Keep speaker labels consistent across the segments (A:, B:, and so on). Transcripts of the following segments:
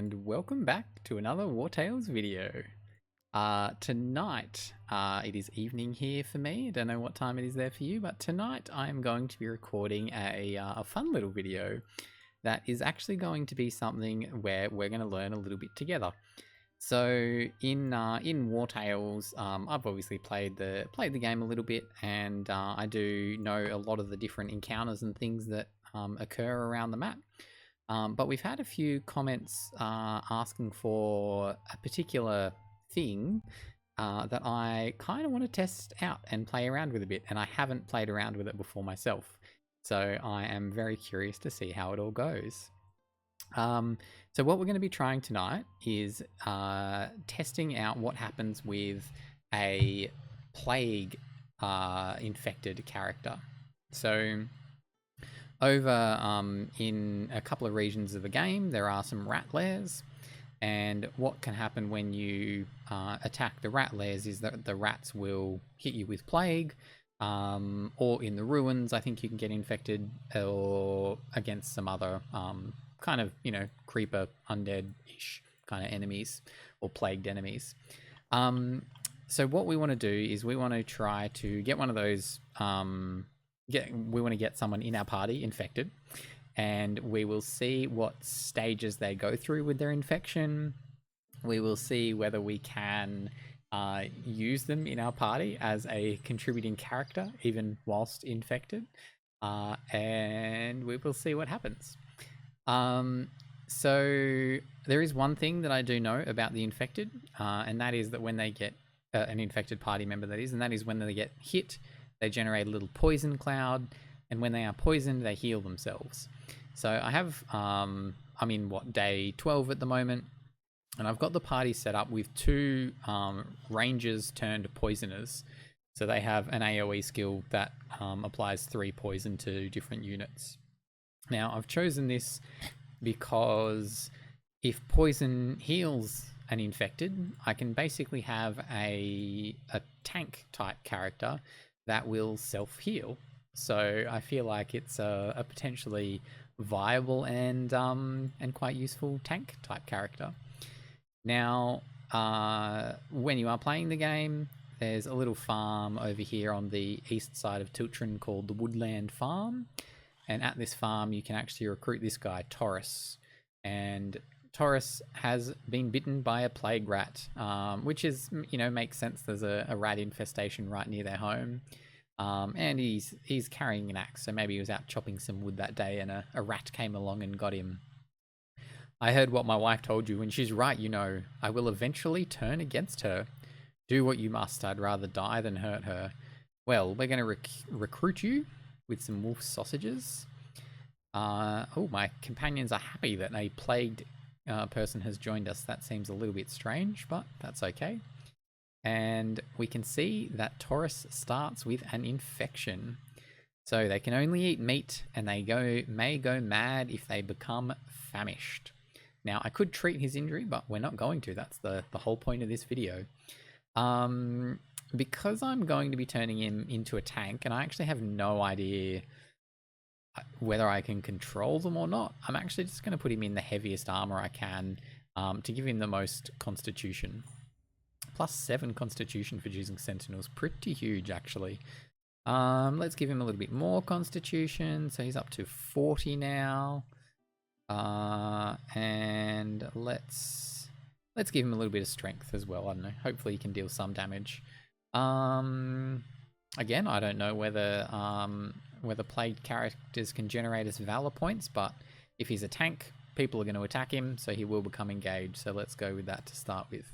A: and welcome back to another Wartales video. Tonight, it is evening here for me. I don't know what time it is there for you, but tonight I am going to be recording a fun little video that is actually going to be something where we're going to learn a little bit together. So in Wartales, I've obviously played the game a little bit, and I do know a lot of the different encounters and things that occur around the map. But we've had a few comments asking for a particular thing that I kind of want to test out and play around with a bit, and I haven't played around with it before myself. So I am very curious to see how it all goes. So what we're going to be trying tonight is testing out what happens with a plague infected character. So over in a couple of regions of the game, there are some rat lairs, and what can happen when you attack the rat lairs is that the rats will hit you with plague, or in the ruins, I think you can get infected, or against some other kind of, creeper, undead-ish kind of enemies, or plagued enemies. So what we want to do is we want to try to get one of those... we want to get someone in our party infected, and we will see what stages they go through with their infection. We will see whether we can use them in our party as a contributing character, even whilst infected, and we will see what happens. So there is one thing that I do know about the infected, and that is that when they get an infected party member, and that is when they get hit, they generate a little poison cloud, and when they are poisoned, they heal themselves. So I have, I'm in day 12 at the moment, and I've got the party set up with two rangers turned poisoners. So they have an AoE skill that applies 3 poison to different units. Now, I've chosen this because if poison heals an infected, I can basically have a tank type character that will self-heal. So I feel like it's a potentially viable and quite useful tank type character. Now, when you are playing the game, there's a little farm over here on the east side of Tiltren called the Woodland Farm. And at this farm, you can actually recruit this guy, Torus. And Torus has been bitten by a plague rat, which is, makes sense. There's a rat infestation right near their home. And he's carrying an axe, so maybe he was out chopping some wood that day and a rat came along and got him. I heard what my wife told you, and she's right, I will eventually turn against her. Do what you must, I'd rather die than hurt her. Well, we're going to recruit you with some wolf sausages. Oh, my companions are happy that a plagued person has joined us. That seems a little bit strange, but that's okay. And we can see that Torus starts with an infection. So they can only eat meat, and they may go mad if they become famished. Now, I could treat his injury, but we're not going to. That's the whole point of this video. Because I'm going to be turning him into a tank, and I actually have no idea whether I can control them or not, I'm actually just going to put him in the heaviest armor I can to give him the most constitution. +7 constitution for using sentinels. Pretty huge, actually. Let's give him a little bit more constitution. So he's up to 40 now. And let's give him a little bit of strength as well. I don't know. Hopefully he can deal some damage. Again, I don't know whether plagued characters can generate us valor points, but if he's a tank, people are going to attack him, so he will become engaged. So let's go with that to start with.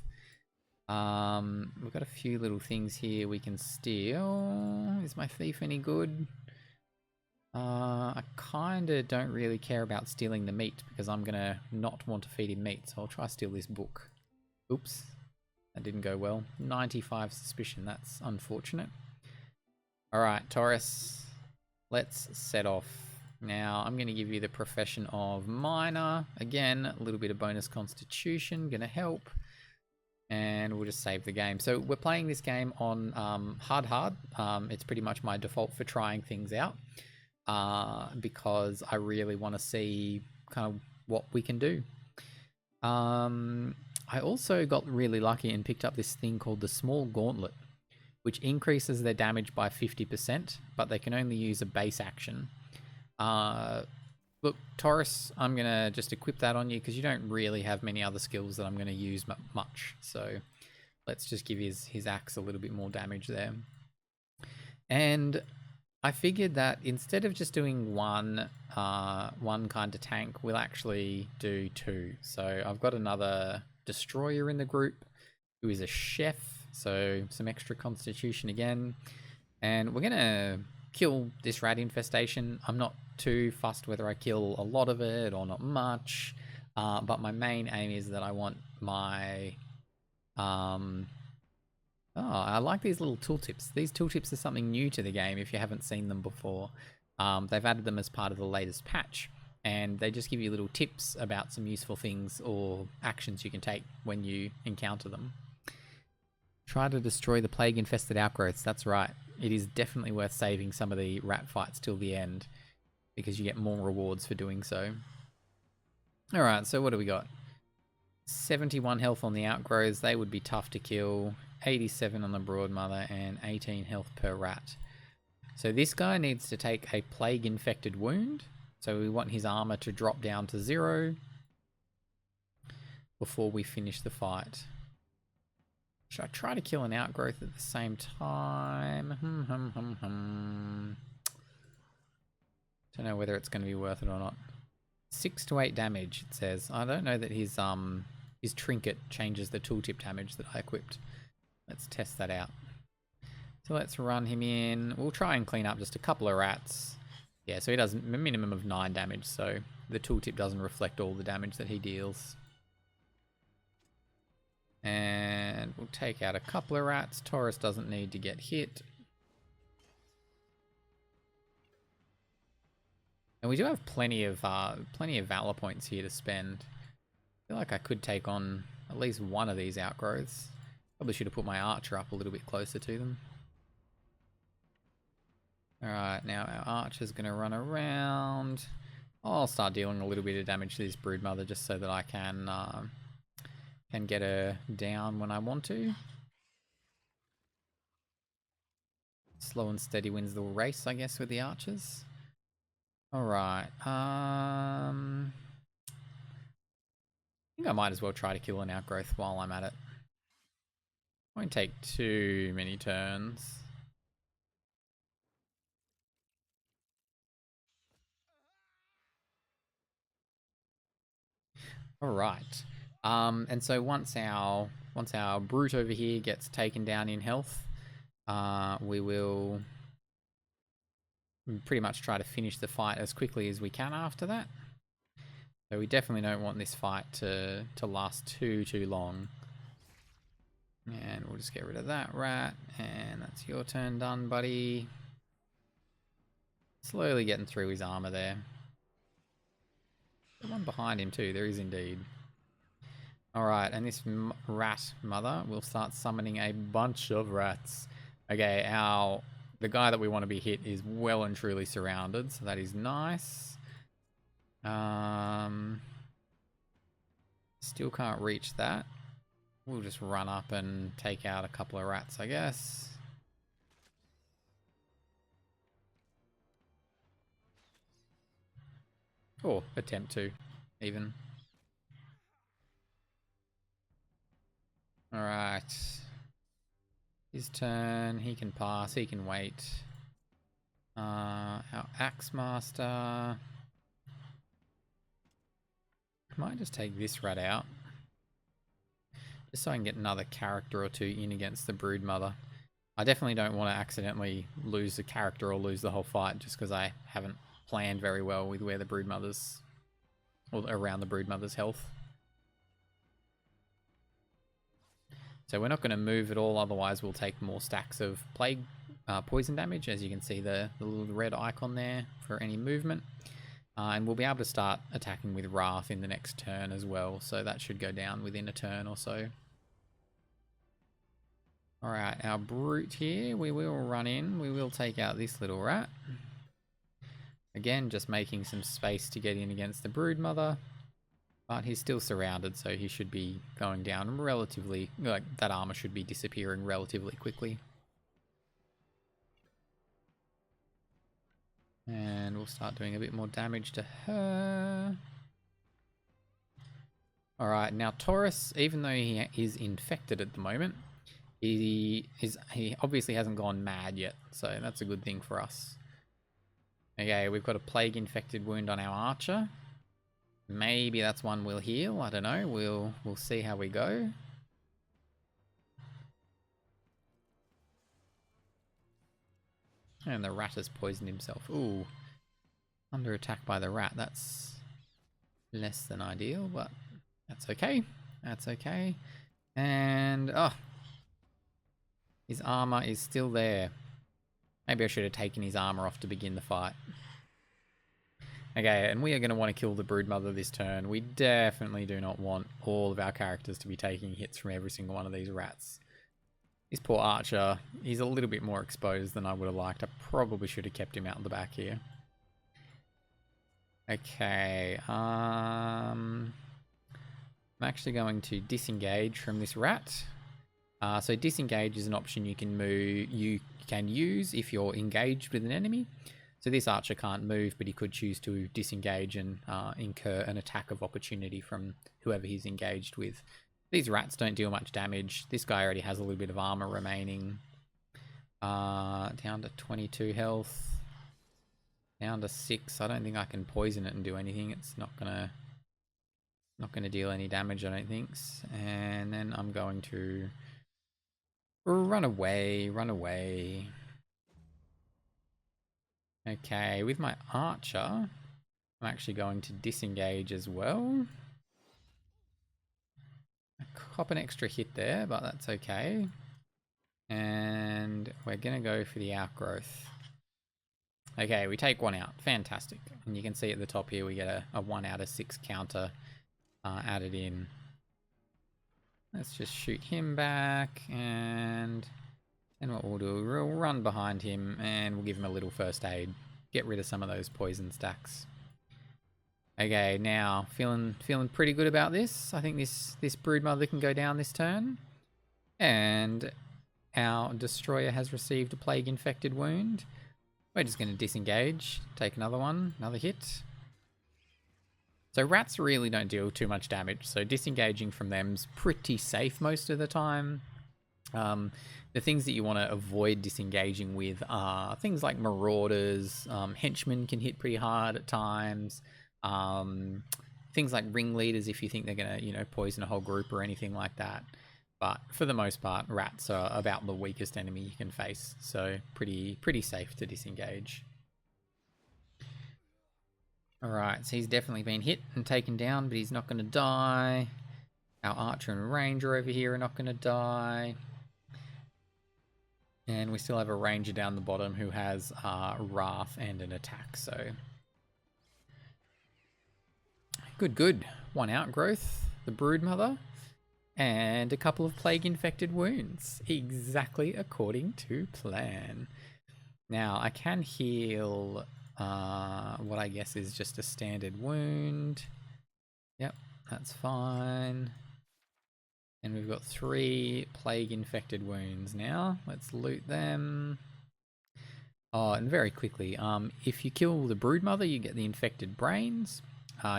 A: We've got a few little things here we can steal. Is my thief any good? I kind of don't really care about stealing the meat because I'm going to not want to feed him meat, so I'll try to steal this book. Oops, that didn't go well. 95 suspicion, that's unfortunate. Alright, Torus, let's set off. Now, I'm going to give you the profession of miner. Again, a little bit of bonus constitution, going to help. And we'll just save the game. So we're playing this game on hard. It's pretty much my default for trying things out because I really want to see kind of what we can do. I also got really lucky and picked up this thing called the Small Gauntlet, which increases their damage by 50%, but they can only use a base action. Look, Torus, I'm going to just equip that on you because you don't really have many other skills that I'm going to use much. So let's just give his axe a little bit more damage there. And I figured that instead of just doing one kind of tank, we'll actually do two. So I've got another destroyer in the group who is a chef, so some extra constitution again. And we're going to kill this rat infestation. I'm not too fussed whether I kill a lot of it or not much, but my main aim is that I want my... I like these little tooltips. These tooltips are something new to the game if you haven't seen them before. They've added them as part of the latest patch, and they just give you little tips about some useful things or actions you can take when you encounter them. Try to destroy the plague-infested outgrowths. That's right. It is definitely worth saving some of the rat fights till the end, because you get more rewards for doing so. Alright, so what do we got? 71 health on the outgrowths. They would be tough to kill. 87 on the Broodmother and 18 health per rat. So this guy needs to take a plague-infected wound. So we want his armor to drop down to 0 before we finish the fight. Should I try to kill an outgrowth at the same time? Don't know whether it's going to be worth it or not. 6 to 8 damage, it says. I don't know that his trinket changes the tooltip damage that I equipped. Let's test that out. So let's run him in. We'll try and clean up just a couple of rats. Yeah, so he does a minimum of 9 damage, so the tooltip doesn't reflect all the damage that he deals. And we'll take out a couple of rats. Torus doesn't need to get hit. And we do have plenty of valor points here to spend. I feel like I could take on at least one of these outgrowths. Probably should have put my archer up a little bit closer to them. Alright, now our archer's going to run around. I'll start dealing a little bit of damage to this Broodmother just so that I can get her down when I want to. Slow and steady wins the race, I guess, with the archers. Alright, I think I might as well try to kill an outgrowth while I'm at it. Won't take too many turns. Alright. And so once our brute over here gets taken down in health, we will pretty much try to finish the fight as quickly as we can after that. So we definitely don't want this fight to last too long. And we'll just get rid of that rat, and that's your turn done, buddy. Slowly getting through his armor there. The one behind him too, there is indeed. Alright, and this rat mother will start summoning a bunch of rats. Okay, the guy that we want to be hit is well and truly surrounded, so that is nice. Still can't reach that. We'll just run up and take out a couple of rats, I guess. Or attempt to, even. Alright. His turn. He can pass. He can wait. Our Axe Master. Might just take this rat out. Just so I can get another character or two in against the Broodmother. I definitely don't want to accidentally lose the character or lose the whole fight just because I haven't planned very well with where the Broodmother's... or around the Broodmother's health. So we're not going to move at all, otherwise we'll take more stacks of plague poison damage. As you can see the little red icon there for any movement. And we'll be able to start attacking with Wrath in the next turn as well, so that should go down within a turn or so. Alright, our brute here, we will run in, we will take out this little rat. Again, just making some space to get in against the Broodmother. But he's still surrounded, so he should be going down relatively... Like, that armor should be disappearing relatively quickly. And we'll start doing a bit more damage to her. Alright, now Torus, even though he is infected at the moment, he obviously hasn't gone mad yet, so that's a good thing for us. Okay, we've got a plague infected wound on our archer. Maybe that's one we'll heal, I don't know, we'll see how we go. And the rat has poisoned himself. Ooh, under attack by the rat, that's less than ideal, but that's okay. That's okay. And, oh, his armor is still there. Maybe I should have taken his armor off to begin the fight. Okay, and we are going to want to kill the Broodmother this turn. We definitely do not want all of our characters to be taking hits from every single one of these rats. This poor archer, he's a little bit more exposed than I would have liked. I probably should have kept him out the back here. Okay, I'm actually going to disengage from this rat. So disengage is an option you can use if you're engaged with an enemy. So this archer can't move, but he could choose to disengage and incur an attack of opportunity from whoever he's engaged with. These rats don't deal much damage. This guy already has a little bit of armor remaining. Down to 22 health. Down to 6. I don't think I can poison it and do anything. It's not gonna deal any damage, I don't think. And then I'm going to run away. Okay, with my archer, I'm actually going to disengage as well. I cop an extra hit there, but that's okay. And we're going to go for the outgrowth. Okay, we take one out. Fantastic. And you can see at the top here we get a 1 out of 6 counter added in. Let's just shoot him back, and what we'll do, we'll run behind him and we'll give him a little first aid. Get rid of some of those poison stacks. Okay, now feeling pretty good about this. I think this Broodmother can go down this turn. And our Destroyer has received a plague infected wound. We're just going to disengage, take another one, another hit. So rats really don't deal too much damage, so disengaging from them's pretty safe most of the time. The things that you want to avoid disengaging with are things like marauders, henchmen can hit pretty hard at times, things like ringleaders if you think they're going to, poison a whole group or anything like that. But for the most part, rats are about the weakest enemy you can face, so pretty safe to disengage. Alright, so he's definitely been hit and taken down, but he's not going to die. Our archer and ranger over here are not going to die. And we still have a ranger down the bottom who has wrath and an attack, so... Good. 1 outgrowth, the Broodmother, and a couple of plague-infected wounds. Exactly according to plan. Now, I can heal what I guess is just a standard wound. Yep, that's fine. And we've got 3 plague-infected wounds now. Let's loot them. Oh, and very quickly, if you kill the Broodmother, you get the infected brains.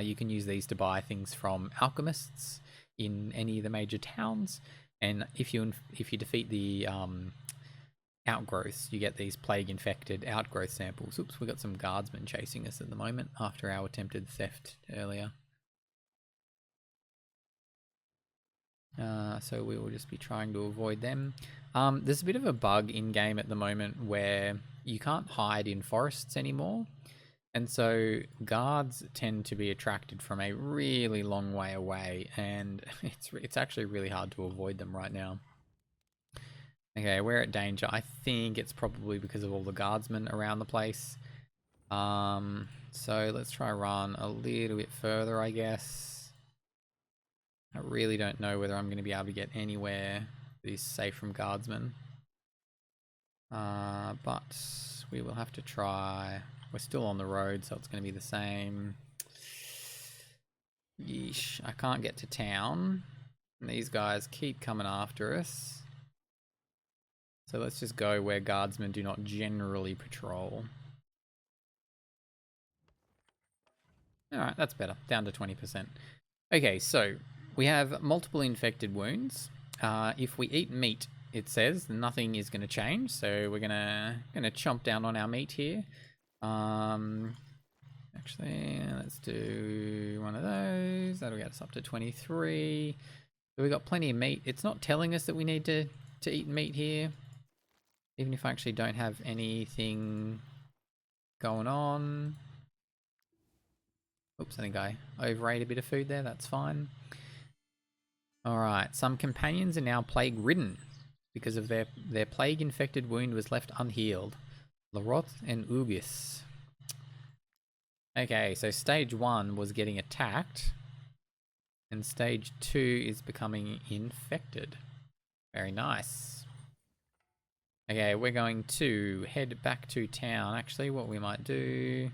A: You can use these to buy things from alchemists in any of the major towns. And if you defeat the outgrowths, you get these plague-infected outgrowth samples. Oops, we got some guardsmen chasing us at the moment after our attempted theft earlier. So we will just be trying to avoid them. There's a bit of a bug in-game at the moment where you can't hide in forests anymore. And so guards tend to be attracted from a really long way away, and it's actually really hard to avoid them right now. Okay, we're at danger. I think it's probably because of all the guardsmen around the place. So let's try run a little bit further, I guess. I really don't know whether I'm going to be able to get anywhere that is safe from guardsmen. But we will have to try. We're still on the road, so it's going to be the same. Yeesh, I can't get to town. And these guys keep coming after us. So let's just go where guardsmen do not generally patrol. Alright, that's better. Down to 20%. Okay, so we have multiple infected wounds. If we eat meat, it says nothing is going to change. So we're gonna chomp down on our meat here. Actually, let's do one of those. That'll get us up to 23. So we got plenty of meat. It's not telling us that we need to eat meat here. Even if I actually don't have anything going on. Oops, I think I overate a bit of food there. That's fine. Alright, some companions are now plague-ridden because of their plague-infected wound was left unhealed. Laroth and Ubis. Okay, so stage 1 was getting attacked. And stage 2 is becoming infected. Very nice. Okay, we're going to head back to town. Actually, what we might do...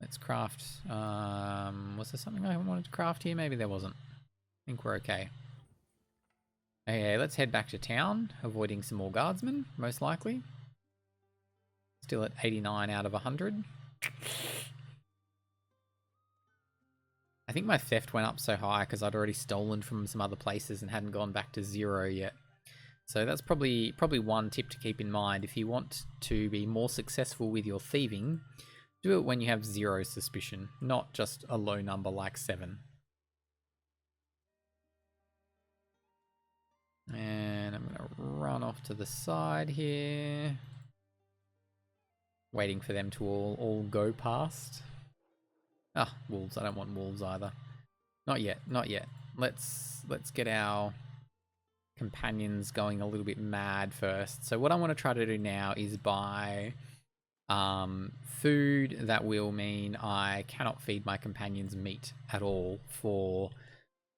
A: Let's craft... was there something I wanted to craft here? Maybe there wasn't. I think we're okay. Okay, let's head back to town, avoiding some more guardsmen, most likely. Still at 89 out of 100. I think my theft went up so high because I'd already stolen from some other places and hadn't gone back to 0 yet. So that's probably one tip to keep in mind. If you want to be more successful with your thieving, do it when you have 0 suspicion, not just a low number like 7. And I'm going to run off to the side here. Waiting for them to all go past. Ah, wolves. I don't want wolves either. Not yet, not yet. Let's get our companions going a little bit mad first. So what I want to try to do now is buy food that will mean I cannot feed my companions meat at all for,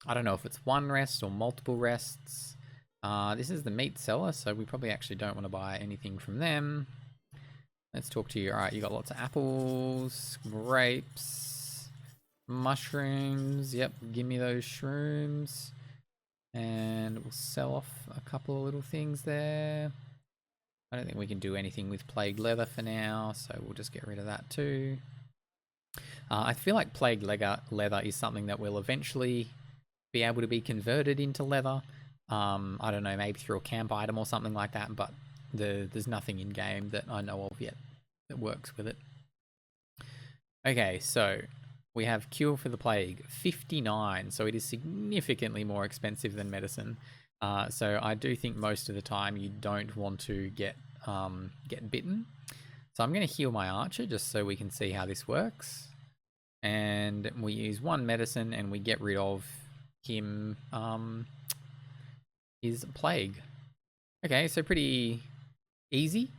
A: I don't know if it's 1 rest or multiple rests. This is the meat seller, so we probably actually don't want to buy anything from them. Let's talk to you. Alright, you got lots of apples, grapes, mushrooms. Yep, give me those shrooms. And we'll sell off a couple of little things there. I don't think we can do anything with plague leather for now, so we'll just get rid of that too. I feel like plague leather is something that will eventually be able to be converted into leather. I don't know, maybe through a camp item or something like that, but there's nothing in game that I know of yet that works with it. Okay, so we have cure for the plague, 59, so it is significantly more expensive than medicine. So I do think most of the time you don't want to get bitten. So I'm going to heal my archer just so we can see how this works. And we use 1 medicine and we get rid of him, his plague. Okay, so pretty easy,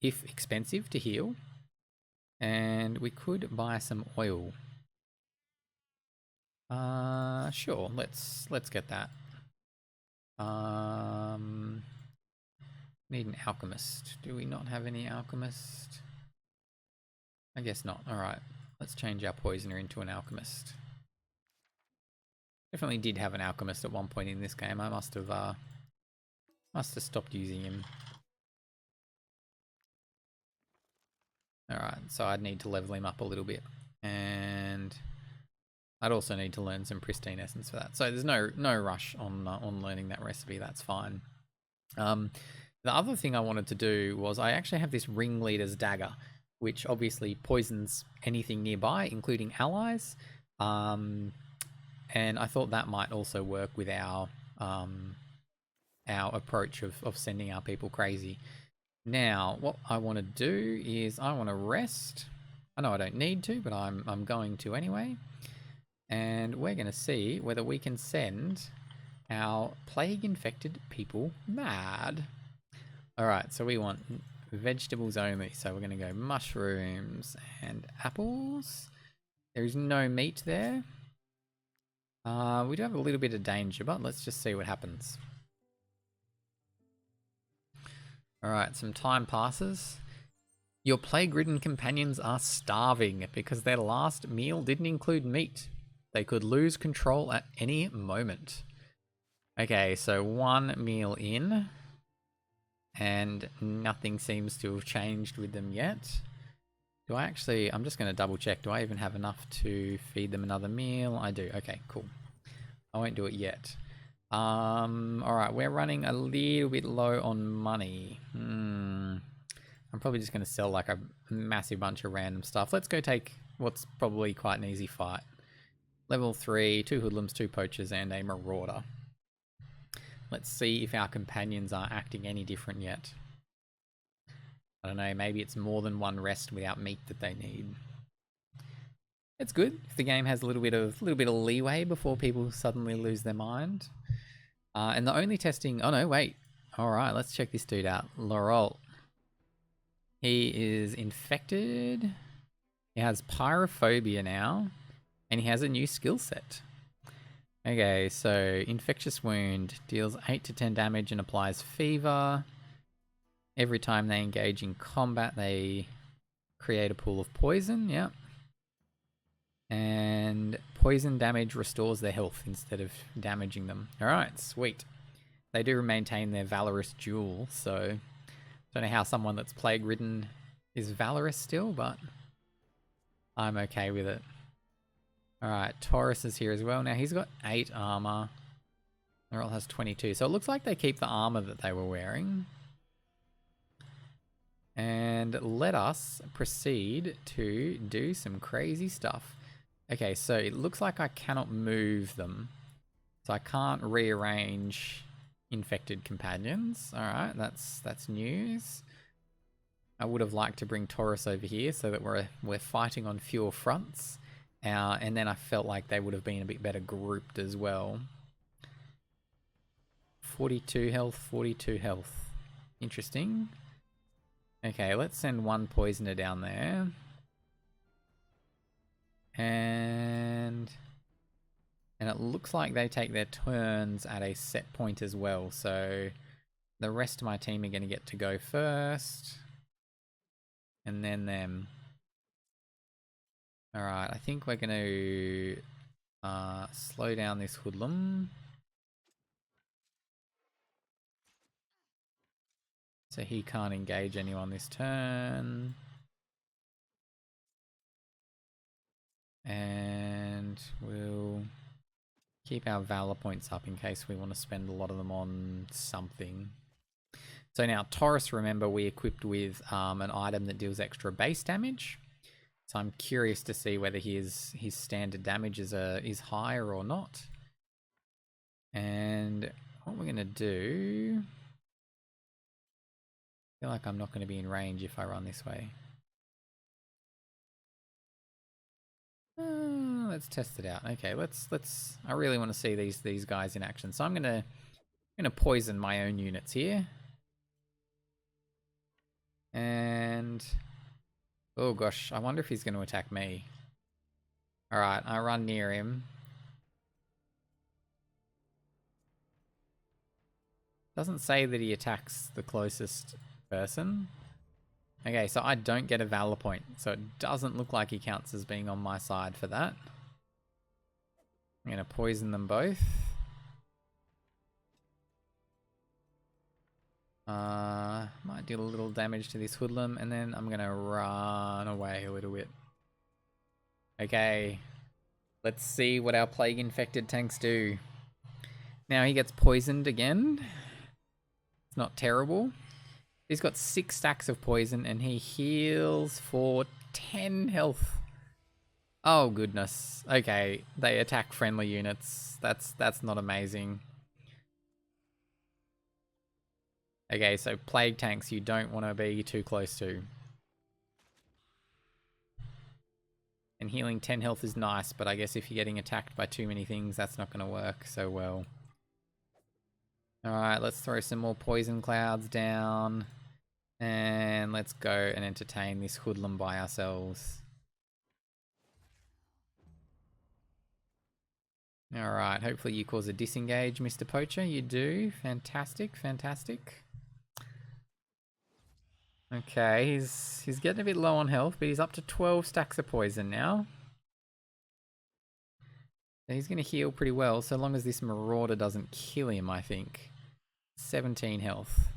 A: if expensive, to heal. And we could buy some oil. Sure, let's get that. Need an alchemist. Do we not have any alchemist? I guess not. Alright, let's change our poisoner into an alchemist. Definitely did have an alchemist at one point in this game. I must have stopped using him. Alright, so I'd need to level him up a little bit. And I'd also need to learn some pristine essence for that. So there's no rush on learning that recipe, that's fine. The other thing I wanted to do was I actually have this Ringleaders dagger, which obviously poisons anything nearby, including allies. And I thought that might also work with our approach of sending our people crazy. Now, what I want to do is I want to rest. I know I don't need to, but I'm going to anyway. And we're going to see whether we can send our plague-infected people mad. Alright, so we want vegetables only. So we're going to go mushrooms and apples. There is no meat there. We do have a little bit of danger, but let's just see what happens. Alright, some time passes. Your plague-ridden companions are starving because their last meal didn't include meat. They could lose control at any moment. Okay, so 1 meal in. And nothing seems to have changed with them yet. Do I actually... I'm just going to double check. Do I even have enough to feed them another meal? I do. Okay, cool. I won't do it yet. Alright, we're running a little bit low on money. I'm probably just going to sell like a massive bunch of random stuff. Let's go take what's probably quite an easy fight. Level 3, 2 hoodlums, 2 poachers, and a marauder. Let's see if our companions are acting any different yet. I don't know, maybe it's more than one rest without meat that they need. It's good if the game has a little bit of leeway before people suddenly lose their mind. And the only testing... Oh no, wait. Alright, let's check this dude out. Laurel. He is infected. He has pyrophobia now. And he has a new skill set. Okay, so infectious wound deals 8 to 10 damage and applies fever. Every time they engage in combat, they create a pool of poison. Yep. And poison damage restores their health instead of damaging them. Alright, sweet. They do maintain their valorous jewel, so don't know how someone that's plague-ridden is valorous still, but I'm okay with it. Alright, Torus is here as well. Now he's got 8 armor. Laurel has 22, so it looks like they keep the armor that they were wearing. And let us proceed to do some crazy stuff. Okay, so it looks like I cannot move them. So I can't rearrange infected companions. Alright, that's news. I would have liked to bring Torus over here so that we're fighting on fewer fronts. And then I felt like they would have been a bit better grouped as well. 42 health, 42 health. Interesting. Okay, let's send one poisoner down there. And it looks like they take their turns at a set point as well. So the rest of my team are going to get to go first. And then them. Alright, I think we're going to slow down this hoodlum. So he can't engage anyone this turn. And we'll keep our valor points up in case we want to spend a lot of them on something. So now Torus, remember, we equipped with an item that deals extra base damage. So I'm curious to see whether his standard damage is higher or not. And what we're going to do... I feel like I'm not going to be in range if I run this way. Let's test it out. Okay, let's. I really want to see these guys in action. So I'm gonna poison my own units here. And oh gosh, I wonder if he's going to attack me. All right, I run near him. Doesn't say that he attacks the closest person. Okay, so I don't get a valor point, so it doesn't look like he counts as being on my side for that. I'm going to poison them both. Might deal a little damage to this hoodlum, and then I'm going to run away a little bit. Okay, let's see what our plague infected tanks do. Now he gets poisoned again. It's not terrible. He's got 6 stacks of poison and he heals for 10 health. Oh goodness. Okay, they attack friendly units. That's not amazing. Okay, so plague tanks you don't want to be too close to. And healing 10 health is nice, but I guess if you're getting attacked by too many things, that's not going to work so well. Alright, let's throw some more poison clouds down. And let's go and entertain this hoodlum by ourselves. Alright, hopefully you cause a disengage, Mr. Poacher. You do. Fantastic, fantastic. Okay, he's getting a bit low on health, but he's up to 12 stacks of poison now. He's going to heal pretty well, so long as this Marauder doesn't kill him, I think. 17 health.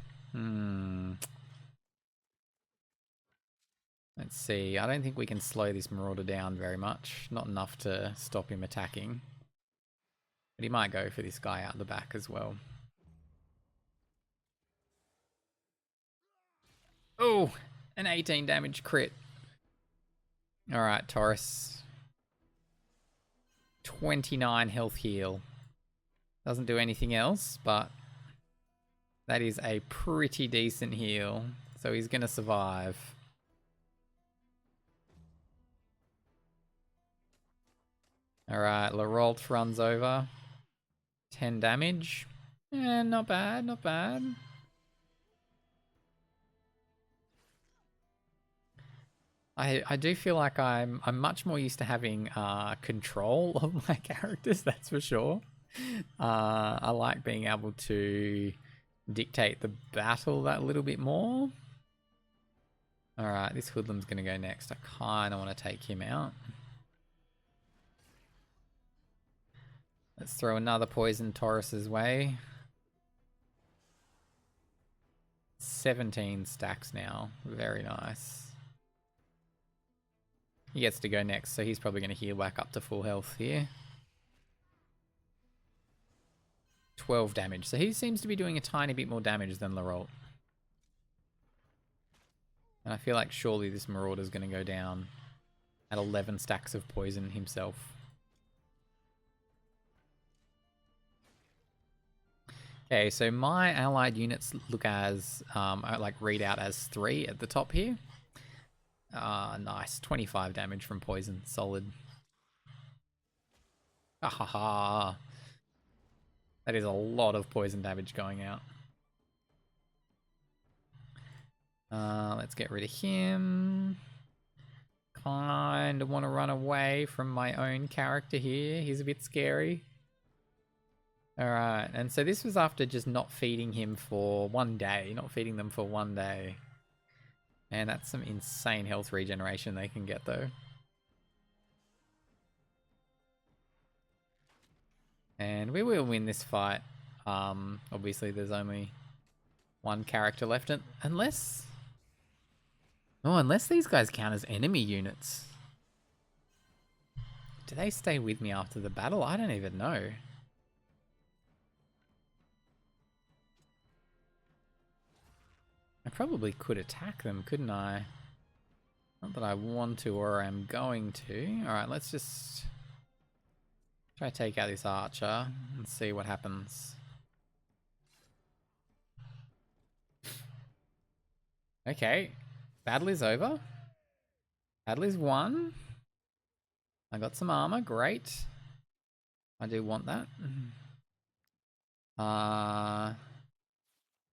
A: Let's see. I don't think we can slow this Marauder down very much. Not enough to stop him attacking. But he might go for this guy out the back as well. Oh, an 18 damage crit. Alright, Torus. 29 health heal. Doesn't do anything else, but that is a pretty decent heal. So he's going to survive. Alright, Laurent runs over. 10 damage. Not bad, not bad. I do feel like I'm much more used to having control of my characters, that's for sure. I like being able to dictate the battle that little bit more. Alright, this hoodlum's going to go next. I kind of want to take him out. Let's throw another poison Torus's way. 17 stacks now. Very nice. He gets to go next, so he's probably going to heal back up to full health here. 12 damage. So he seems to be doing a tiny bit more damage than Laurent. And I feel like surely this Marauder's going to go down at 11 stacks of poison himself. Okay, so my allied units look as, read out as 3 at the top here. Nice. 25 damage from poison. Solid. That is a lot of poison damage going out. Let's get rid of him. Kind of want to run away from my own character here. He's a bit scary. Alright, and so this was after just not feeding him for 1 day. Not feeding them for 1 day. And that's some insane health regeneration they can get, though. And we will win this fight. Obviously, there's only 1 character left. Unless these guys count as enemy units. Do they stay with me after the battle? I don't even know. I probably could attack them, couldn't I? Not that I want to or am going to. Alright, let's just try to take out this archer and see what happens. Okay, battle is over. Battle is won. I got some armor, great. I do want that.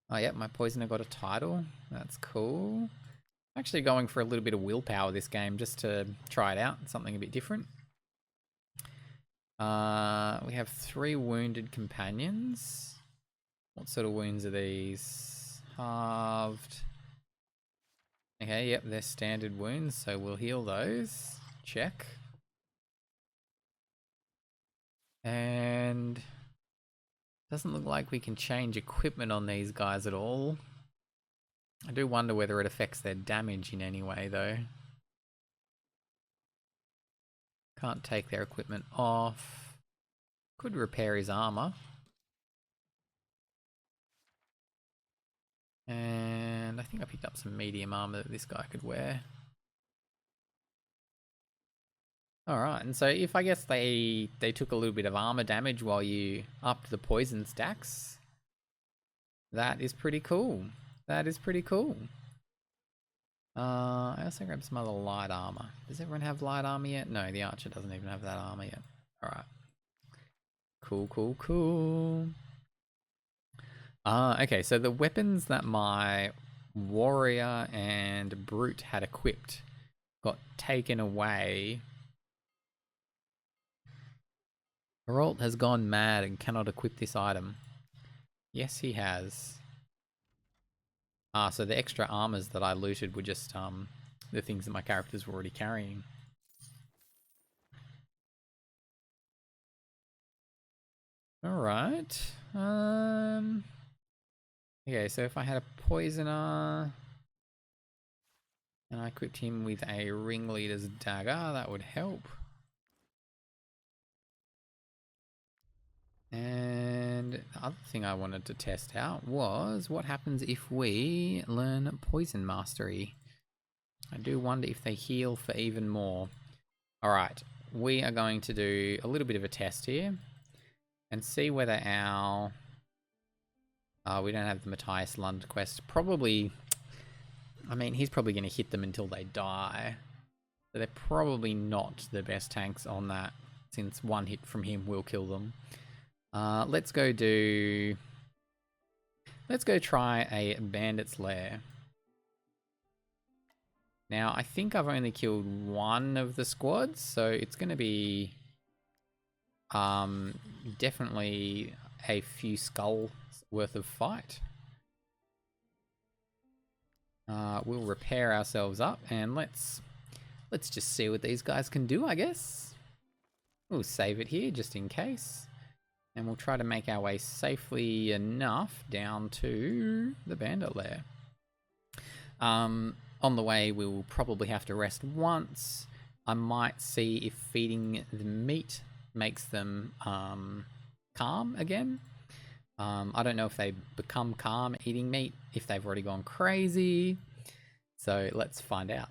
A: Oh, yeah, my poisoner got a title. That's cool. I'm actually going for a little bit of willpower this game just to try it out. Something a bit different. We have 3 wounded companions. What sort of wounds are these? Halved. Okay, yep, they're standard wounds, so we'll heal those. Check. And doesn't look like we can change equipment on these guys at all. I do wonder whether it affects their damage in any way, though. Can't take their equipment off. Could repair his armor. And I think I picked up some medium armor that this guy could wear. Alright, and so if I guess they took a little bit of armor damage while you upped the poison stacks, that is pretty cool. That is pretty cool. I also grabbed some other light armor. Does everyone have light armor yet? No, the archer doesn't even have that armor yet. Alright. Cool, cool, cool. Okay, so the weapons that my warrior and brute had equipped got taken away. Geralt has gone mad and cannot equip this item. Yes, he has. So the extra armors that I looted were just the things that my characters were already carrying. Alright. Okay, so if I had a poisoner and I equipped him with a Ringleader's dagger, that would help. And the other thing I wanted to test out was what happens if we learn Poison Mastery. I do wonder if they heal for even more. Alright, we are going to do a little bit of a test here and see whether our... we don't have the Matthias Lund quest. Probably... I mean, he's probably going to hit them until they die. So they're probably not the best tanks on that, since one hit from him will kill them. Let's go try a Bandit's Lair. Now, I think I've only killed one of the squads, so it's going to be definitely a few skulls worth of fight. We'll repair ourselves up and let's just see what these guys can do, I guess. We'll save it here just in case. And we'll try to make our way safely enough down to the Bandit Lair. On the way, we will probably have to rest once. I might see if feeding the meat makes them calm again. I don't know if they become calm eating meat, if they've already gone crazy. So let's find out.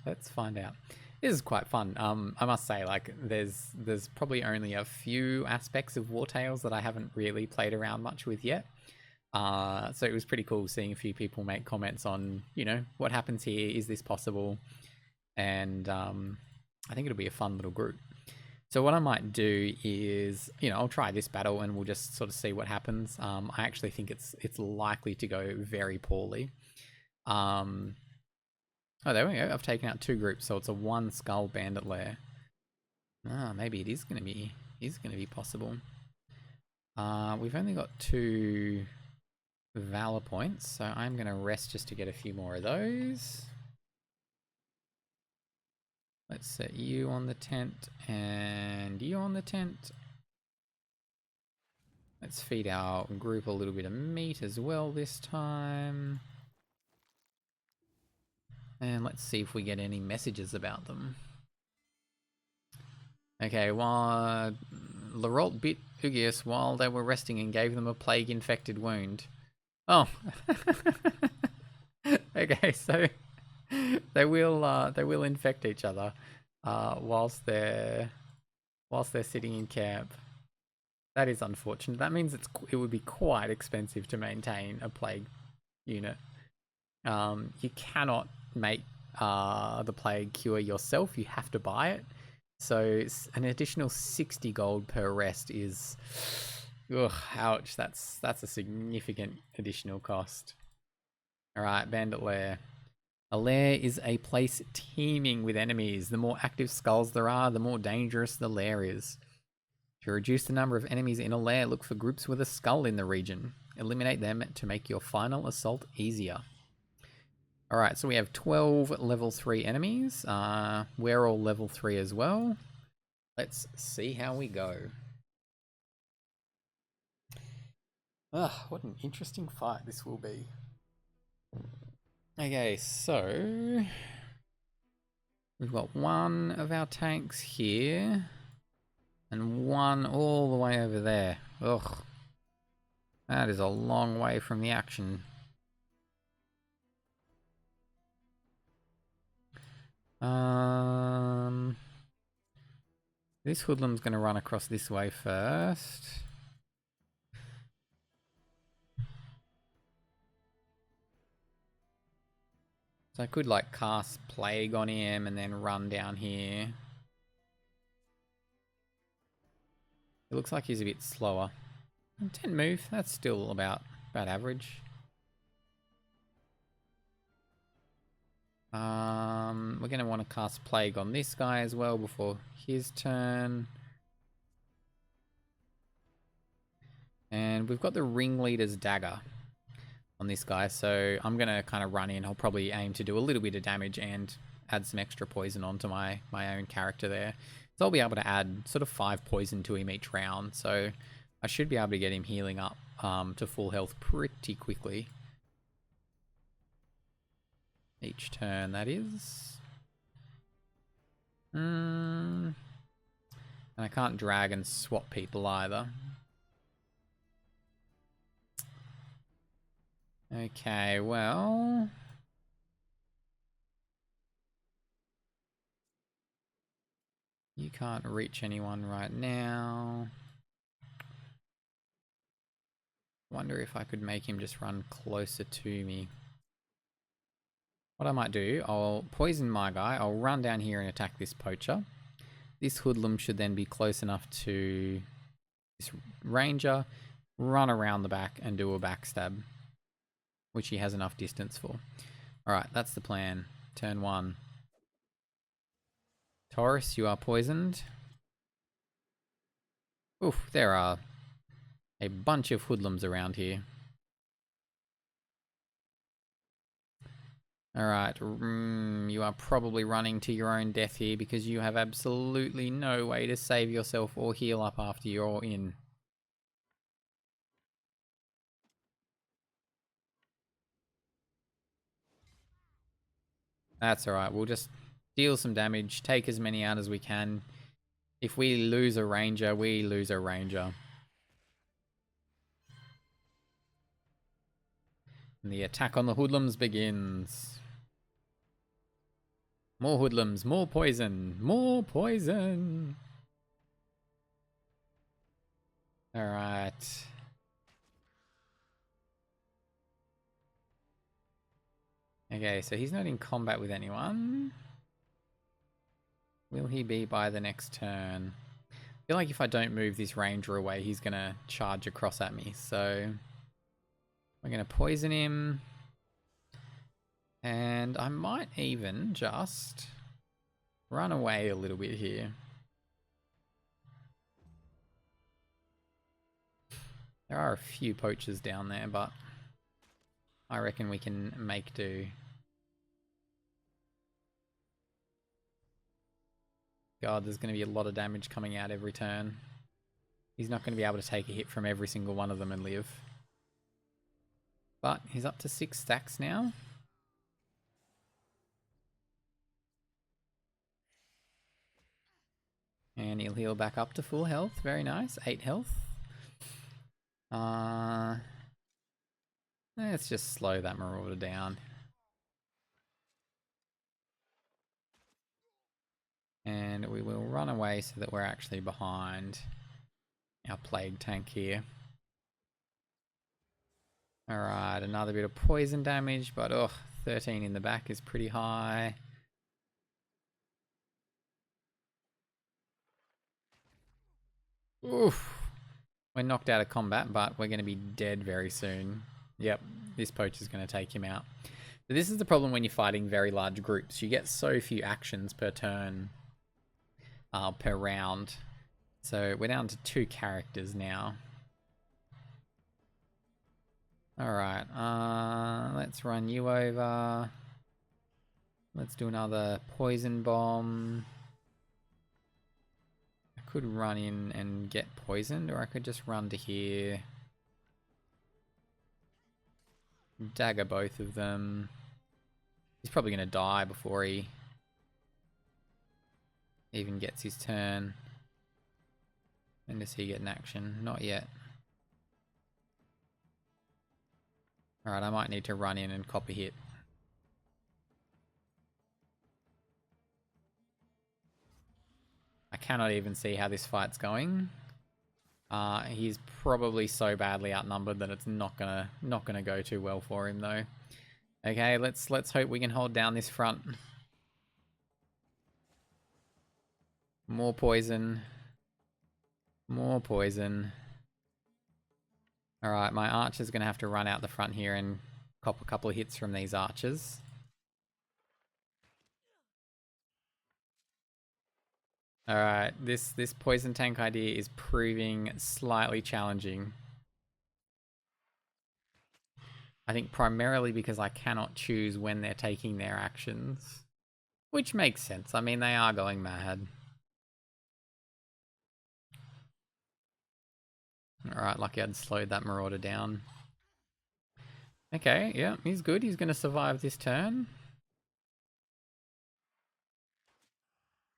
A: Let's find out. This is quite fun. I must say, like, there's probably only a few aspects of Wartales that I haven't really played around much with yet. So it was pretty cool seeing a few people make comments on, you know, what happens here, is this possible? And I think it'll be a fun little group. So what I might do is, you know, I'll try this battle and we'll just sort of see what happens. I actually think it's likely to go very poorly. Oh, there we go. I've taken out 2 groups, so it's a 1 skull Bandit Lair. Maybe it is going to be possible. We've only got 2 Valor points, so I'm going to rest just to get a few more of those. Let's set you on the tent and you on the tent. Let's feed our group a little bit of meat as well this time. And let's see if we get any messages about them. Okay, while Larolt bit Ugius while they were resting and gave them a plague-infected wound. Oh. Okay, so they will infect each other whilst they're sitting in camp. That is unfortunate. That means it would be quite expensive to maintain a plague unit. You cannot make the plague cure yourself. You have to buy it. So an additional 60 gold per rest is, ugh, ouch. That's a significant additional cost. All right, Bandit Lair. A lair is a place teeming with enemies. The more active skulls there are, the more dangerous the lair is. To reduce the number of enemies in a lair, look for groups with a skull in the region. Eliminate them to make your final assault easier. Alright, so we have 12 level 3 enemies. We're all level 3 as well. Let's see how we go. What an interesting fight this will be. Okay, so we've got one of our tanks here and one all the way over there. Ugh, that is a long way from the action. This hoodlum's going to run across this way first. So I could like cast Plague on him and then run down here. It looks like he's a bit slower. 10 move, that's still about average. We're going to want to cast Plague on this guy as well before his turn. And we've got the Ringleader's dagger on this guy, so I'm going to kind of run in. I'll probably aim to do a little bit of damage and add some extra poison onto my own character there. So I'll be able to add sort of 5 poison to him each round, so I should be able to get him healing up to full health pretty quickly. Each turn, that is. And I can't drag and swap people either. Okay, well... You can't reach anyone right now. Wonder if I could make him just run closer to me. What I might do, I'll poison my guy, I'll run down here and attack this poacher. This hoodlum should then be close enough to this ranger, run around the back and do a backstab, which he has enough distance for. Alright, that's the plan. Turn 1. Torus, you are poisoned. Oof, there are a bunch of hoodlums around here. Alright, you are probably running to your own death here because you have absolutely no way to save yourself or heal up after you're in. That's alright, we'll just deal some damage, take as many out as we can. If we lose a ranger, we lose a ranger. And the attack on the hoodlums begins. More hoodlums, more poison, more poison. Alright. Okay, so he's not in combat with anyone. Will he be by the next turn? I feel like if I don't move this ranger away, he's going to charge across at me. So we're going to poison him. And I might even just run away a little bit here. There are a few poachers down there, but I reckon we can make do. God, there's going to be a lot of damage coming out every turn. He's not going to be able to take a hit from every single one of them and live. But he's up to 6 stacks now. And he'll heal back up to full health. Very nice. 8 health. Let's just slow that marauder down. And we will run away so that we're actually behind our plague tank here. Alright, another bit of poison damage, but 13 in the back is pretty high. Oof. We're knocked out of combat, but we're going to be dead very soon. Yep, this poacher's going to take him out. So this is the problem when you're fighting very large groups. You get so few actions per turn, per round. So we're down to 2 characters now. Alright, let's run you over. Let's do another poison bomb. I could run in and get poisoned, or I could just run to here. Dagger both of them. He's probably going to die before he even gets his turn. When does he get an action? Not yet. Alright, I might need to run in and cop a hit. I cannot even see how this fight's going. He's probably so badly outnumbered that it's not gonna go too well for him though. Okay, let's hope we can hold down this front. More poison. More poison. Alright, my archer's gonna have to run out the front here and cop a couple of hits from these archers. Alright, this poison tank idea is proving slightly challenging. I think primarily because I cannot choose when they're taking their actions. Which makes sense. I mean, they are going mad. Alright, lucky I'd slowed that Marauder down. Okay, yeah, he's good. He's going to survive this turn.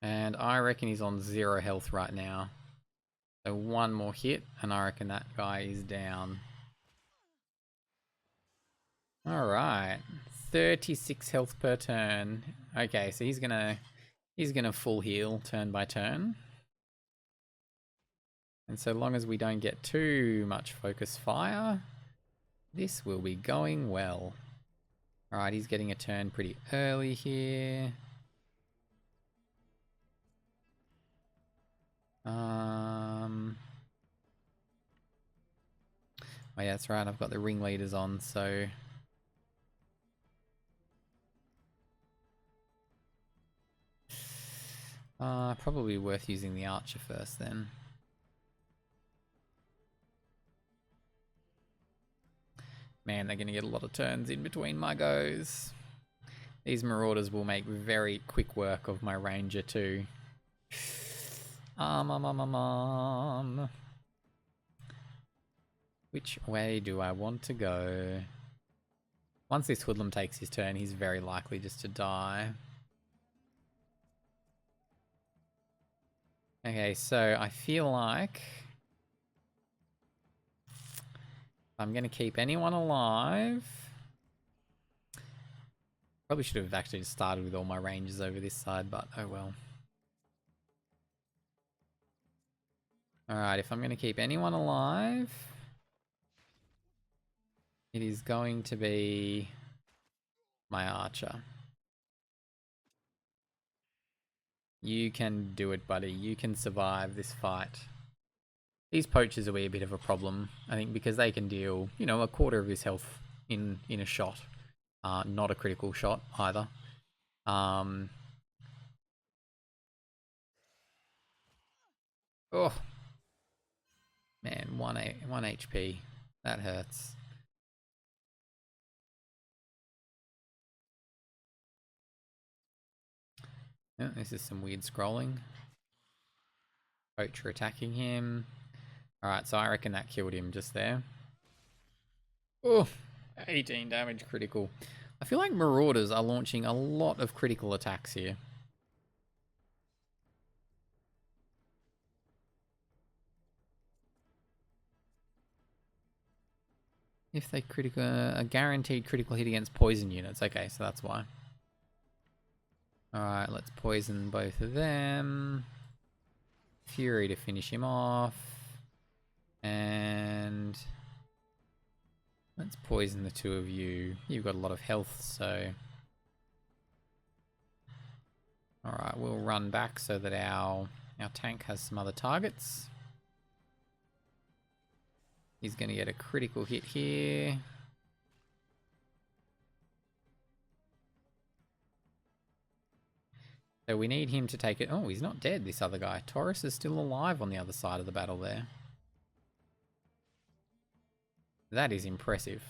A: And I reckon he's on 0 health right now. So one more hit, and I reckon that guy is down. Alright, 36 health per turn. Okay, so he's gonna full heal turn by turn. And so long as we don't get too much focus fire, this will be going well. Alright, he's getting a turn pretty early here. Oh yeah, that's right, I've got the Ringleaders on, so... probably worth using the Archer first then. Man, they're going to get a lot of turns in between my goes. These Marauders will make very quick work of my Ranger too. Which way do I want to go? Once this Hoodlum takes his turn, he's very likely just to die. Okay, so I feel like I'm going to keep anyone alive. Probably should have actually started with all my Rangers over this side, but oh well. Alright, if I'm going to keep anyone alive, it is going to be my Archer. You can do it, buddy. You can survive this fight. These poachers will be a bit of a problem, I think, because they can deal, you know, a quarter of his health in a shot. Not a critical shot either. Oh. Man, 1 HP. That hurts. Oh, this is some weird scrolling. Poacher attacking him. Alright, so I reckon that killed him just there. Oh, 18 damage critical. I feel like Marauders are launching a lot of critical attacks here. If they a guaranteed critical hit against poison units. Okay, so that's why. Alright, let's poison both of them. Fury to finish him off. And let's poison the two of you. You've got a lot of health, so... Alright, we'll run back so that our tank has some other targets. He's going to get a critical hit here. So we need him to take it. Oh, he's not dead, this other guy. Torus is still alive on the other side of the battle there. That is impressive.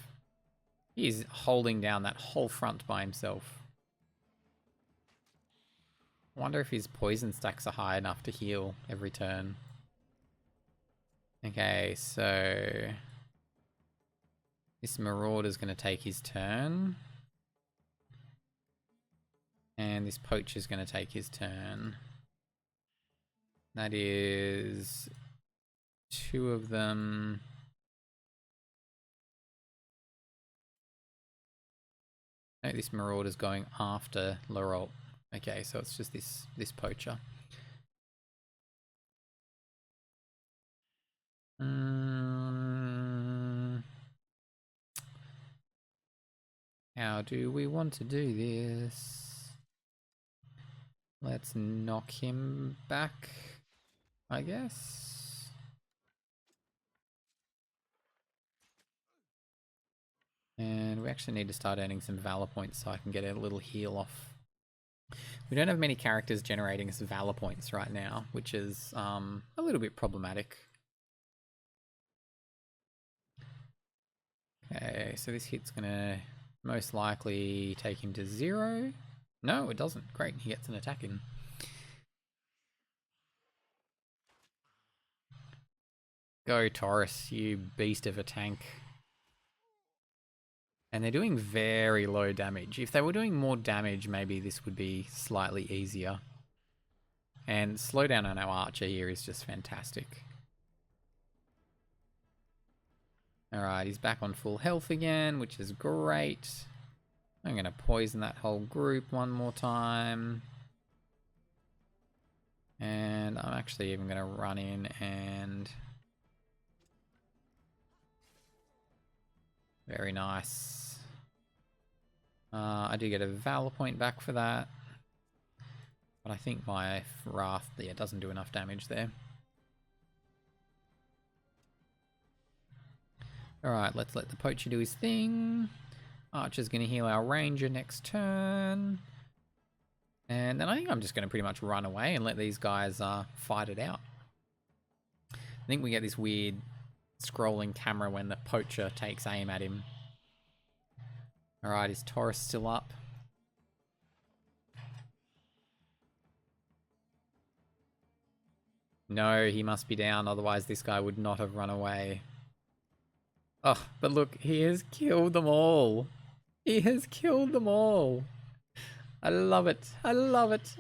A: He is holding down that whole front by himself. I wonder if his poison stacks are high enough to heal every turn. Okay, so... this Marauder's going to take his turn. And this Poacher's going to take his turn. That is... 2 of them... No, this Marauder's going after Lair. Okay, so it's just this Poacher. How do we want to do this? Let's knock him back, I guess. And we actually need to start earning some Valor points so I can get a little heal off. We don't have many characters generating us Valor points right now, which is a little bit problematic. Okay, so this hit's gonna most likely take him to 0. No, it doesn't. Great, he gets an attack in. Go, Torus, you beast of a tank. And they're doing very low damage. If they were doing more damage, maybe this would be slightly easier. And Slowdown on our archer here is just fantastic. Alright, he's back on full health again, which is great. I'm going to poison that whole group one more time. And I'm actually even going to run in and... Very nice. I do get a Valor point back for that. But I think my Wrath, yeah, doesn't do enough damage there. Alright, let's let the Poacher do his thing. Archer's going to heal our Ranger next turn. And then I think I'm just going to pretty much run away and let these guys fight it out. I think we get this weird scrolling camera when the Poacher takes aim at him. Alright, is Torus still up? No, he must be down, otherwise this guy would not have run away. Oh, but look, he has killed them all. He has killed them all. I love it. I love it.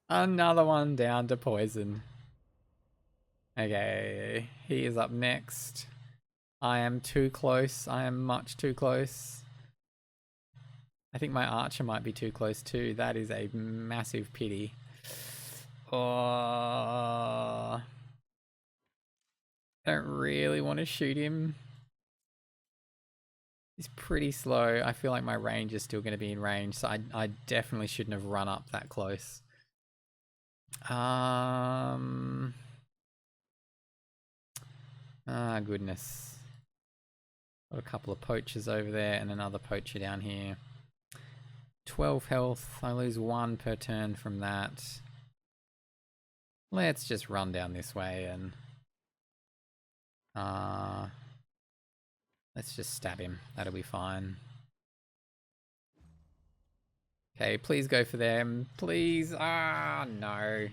A: Another one down to poison. Okay, he is up next. I am too close. I am much too close. I think my archer might be too close too. That is a massive pity. Oh, I don't really want to shoot him. He's pretty slow. I feel like my range is still going to be in range, so I definitely shouldn't have run up that close. Ah, goodness. Got a couple of poachers over there and another poacher down here. 12 health. I lose 1 per turn from that. Let's just run down this way and let's just stab him. That'll be fine. Okay, please go for them. Please. Ah, no.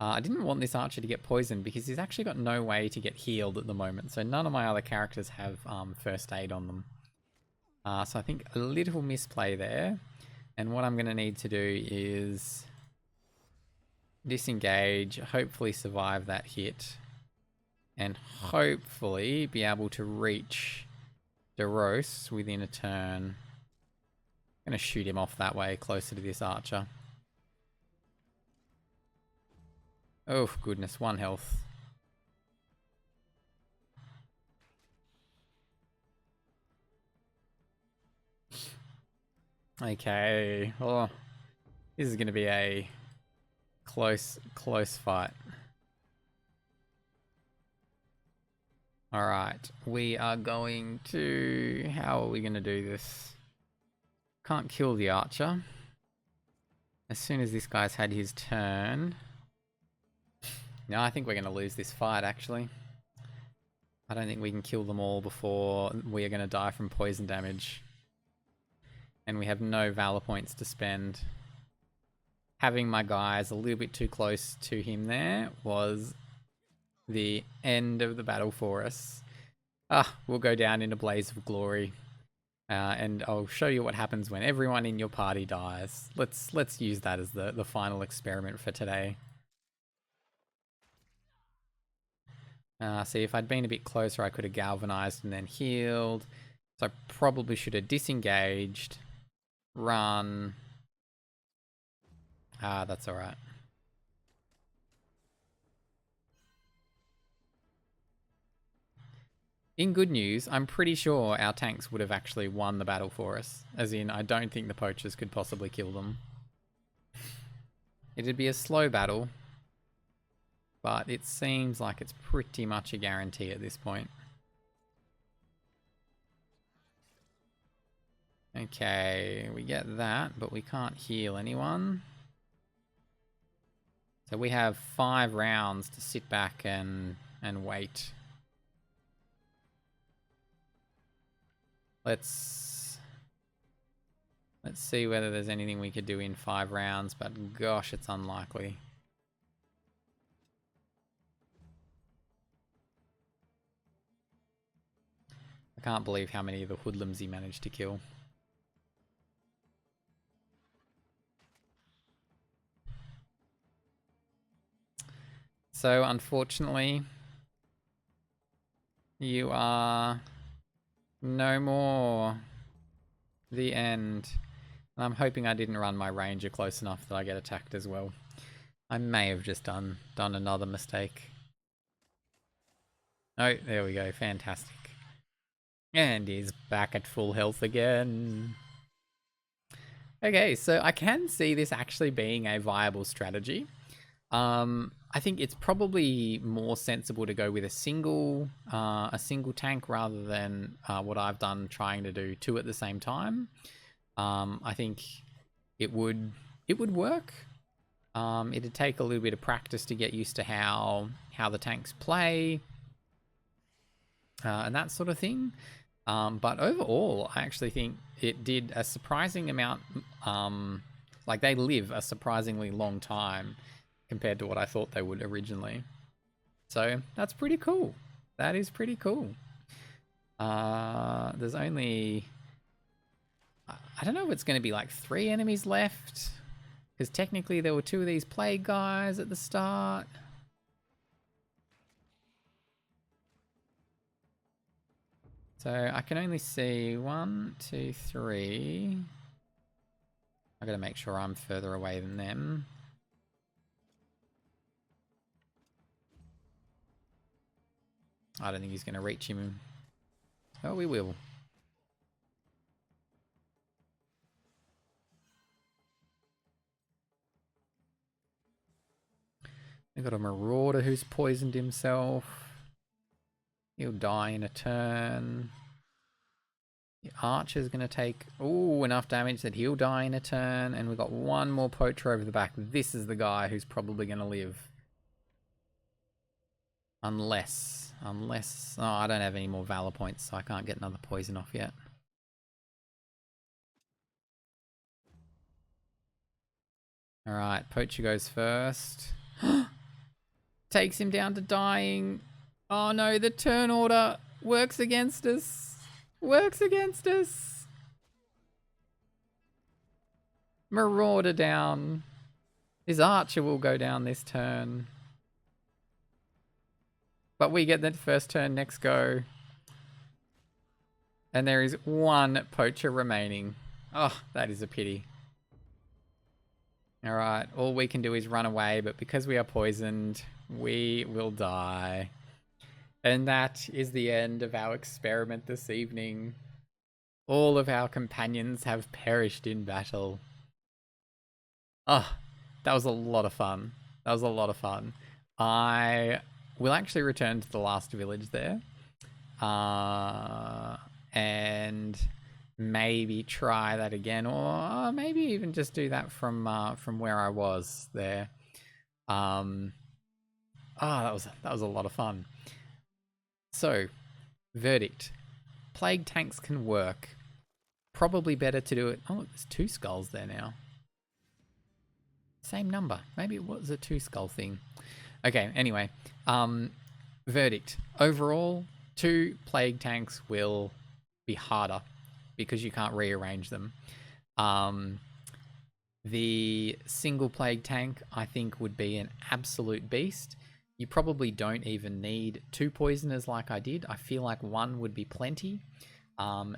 A: I didn't want this archer to get poisoned because he's actually got no way to get healed at the moment. So none of my other characters have first aid on them. So I think a little misplay there. And what I'm going to need to do is disengage, hopefully survive that hit, and hopefully be able to reach Torus within a turn. I'm going to shoot him off that way, closer to this archer. Oh, goodness, 1 health. Okay. Oh, this is going to be a close fight. All right, we are going to... How are we going to do this? Can't kill the archer. As soon as this guy's had his turn... No, I think we're going to lose this fight, actually. I don't think we can kill them all before we are going to die from poison damage. And we have no Valor points to spend. Having my guys a little bit too close to him there was the end of the battle for us. We'll go down in a blaze of glory. And I'll show you what happens when everyone in your party dies. Let's use that as the final experiment for today. See, if I'd been a bit closer, I could have galvanized and then healed. So I probably should have disengaged, run. That's all right. In good news, I'm pretty sure our tanks would have actually won the battle for us. As in, I don't think the poachers could possibly kill them. It'd be a slow battle, but it seems like it's pretty much a guarantee at this point. Okay, we get that, but we can't heal anyone. So we have 5 rounds to sit back and wait. Let's Let's see whether there's anything we could do in 5 rounds, but gosh, it's unlikely. I can't believe how many of the hoodlums he managed to kill. So, unfortunately, you are no more. The end. And I'm hoping I didn't run my ranger close enough that I get attacked as well. I may have just done another mistake. Oh, there we go. Fantastic. And he's back at full health again. Okay, so I can see this actually being a viable strategy. I think it's probably more sensible to go with a single tank rather than what I've done, trying to do 2 at the same time. I think it would work. It'd take a little bit of practice to get used to how the tanks play and that sort of thing. But overall, I actually think it did a surprising amount. Like, they live a surprisingly long time compared to what I thought they would originally. So that's pretty cool. That is pretty cool. There's only, I don't know if it's going to be like 3 enemies left, because technically there were 2 of these plague guys at the start. So I can only see 1, 2, 3. I gotta make sure I'm further away than them. I don't think he's going to reach him. Oh, we will. We've got a marauder who's poisoned himself. He'll die in a turn. The archer's going to take enough damage that he'll die in a turn. And we've got 1 more poacher over the back. This is the guy who's probably going to live. Unless... Oh, I don't have any more valor points, so I can't get another poison off yet. Alright, poacher goes first. Takes him down to dying. Oh no, the turn order works against us. Works against us. Marauder down. His archer will go down this turn. But we get the first turn next go. And there is 1 poacher remaining. Oh, that is a pity. Alright, all we can do is run away, but because we are poisoned, we will die. And that is the end of our experiment this evening. All of our companions have perished in battle. Oh, that was a lot of fun. That was a lot of fun. We'll actually return to the last village there. And maybe try that again, or maybe even just do that from where I was there. That was a lot of fun. So, verdict. Plague tanks can work. Probably better to do it... Oh, there's 2 skulls there now. Same number. Maybe it was a 2 skull thing. Okay, anyway. Verdict. Overall, 2 plague tanks will be harder because you can't rearrange them. The single plague tank, I think, would be an absolute beast. You probably don't even need 2 poisoners like I did. I feel like 1 would be plenty.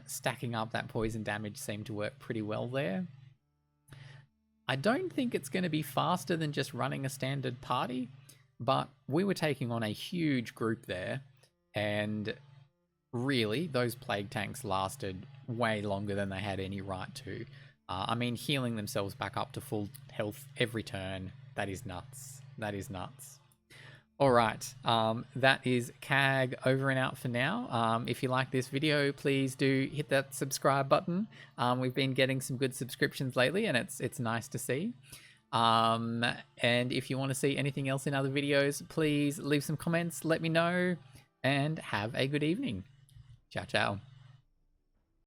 A: Stacking up that poison damage seemed to work pretty well there. I don't think it's going to be faster than just running a standard party, but we were taking on a huge group there, and really, those plague tanks lasted way longer than they had any right to. I mean, healing themselves back up to full health every turn, that is nuts. That is nuts. All right, that is CAG over and out for now. If you like this video, please do hit that subscribe button. We've been getting some good subscriptions lately, and it's nice to see. And if you want to see anything else in other videos, please leave some comments, let me know, and have a good evening. Ciao, ciao.